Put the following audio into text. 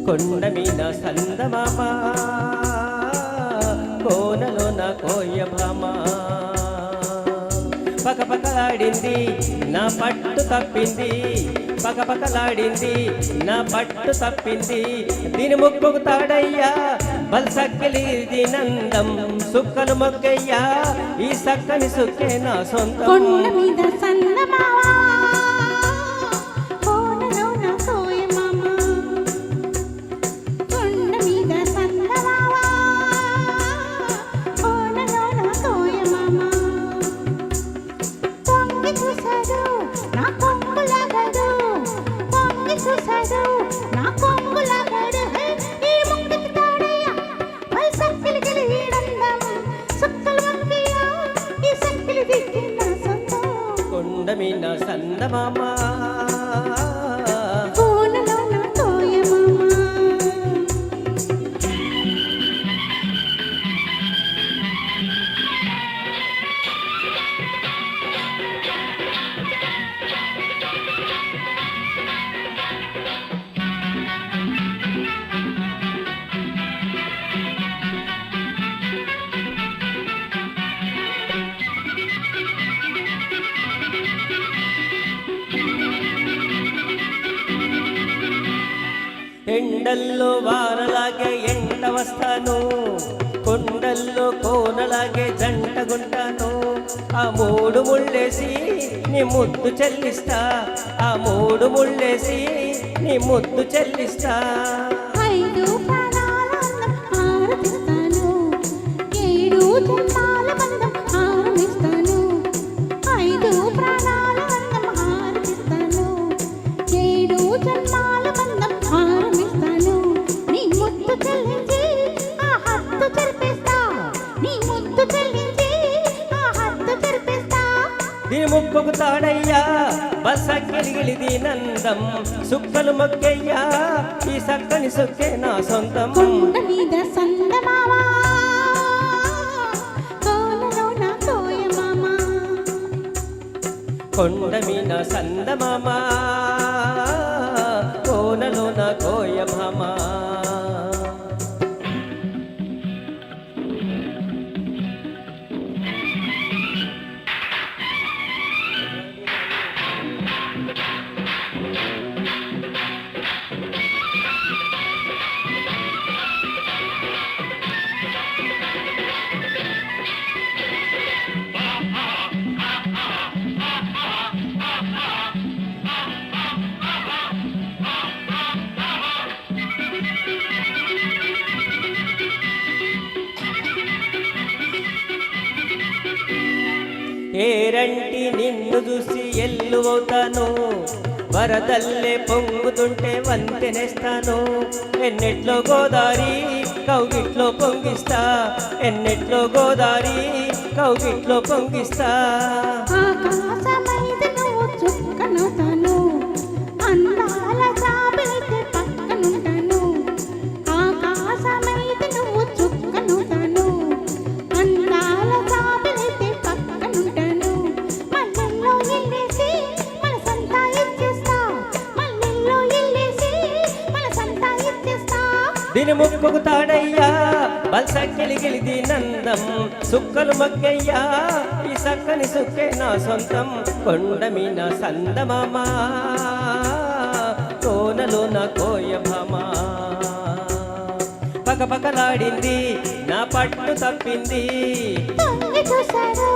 కొండ మీద సందమామ కోనలోన కోయమామ పకపకలాడింది నా పట్టు తప్పింది పకపకలాడింది నా పట్టు తప్పింది దీని ముక్కుకు తాడయ్యా బల్సక్కిలి నందం సుక్కలు మొక్కయ్యా ఈ సక్కని సుక్కే నా సొంతం కొండ మీద సందమామ కొండమీన సందమామ కోనలోన కోయమామ ఎండల్లో వానలాగే ఎండ వస్తాను కొండల్లో కోనలాగే జంటగుంటాను ఆ మూడు ముళ్ళేసి నీ ముద్దు చెల్లిస్తా ఆ మూడు ముళ్ళేసి నీ ముద్దు చెల్లిస్తా ఐదు ప్రాణాలను ఆరతిస్తాను ఏడు జన్మాల బంధం ఆరమిస్తాను ఐదు ప్రాణాల బంధం ఆరతిస్తాను ఏడు జన్మాల బంధం ఆరమిస్తాను నీ ముద్దు చెల్లించి ఆ హద్దు చెరిపేస్తా నీ ముద్దు చెల్లించి ఆ హద్దు చెరిపేస్తా దీని ముక్కుకు తాడయ్యా బసక్కిలిగిలిది నందం సుక్కలు మొక్కయ్యా ఈ సక్కని సుక్కే నా సొంతం కొండ మీద సందమామ కోనలోన కోయమామ కొండ మీద సందమామ కోనలోన కోయమామ ఏరంటి నిన్ను చూసి ఎల్లువవుతాను వరదల్లే పొంగుతుంటే వంతెనేస్తాను ఎన్నెట్లో గోదారి కౌగిట్లో పొంగిస్తా ఎన్నెట్లో గోదారి కౌగిట్లో పొంగిస్తా ఆకాశమైతే నువ్వు చుక్కనవుతాను అందాల జాబిలితే పక్కనుంటాను ఆకాశమైతే నువ్వు చుక్కనవుతాను అందాల జాబిలితే పక్కనుంటాను మల్లెల్లో ఎల్లేసి మన సంతా ఇచ్చేస్తా మల్లెల్లో ఎల్లేసి మన సంతా ఇచ్చేస్తా విని ముక్కుకు తాడయ్యా బల్సక్కిలి గిలిది నందం సుక్కలు మగ్గయ్యా ఈ సక్కని సుక్కే నా సొంతం కొండ మీన సందమామా కోనలో నా కోయభమా పకపకలాడింది నా పట్టు తప్పింది తొంగి చూశాడు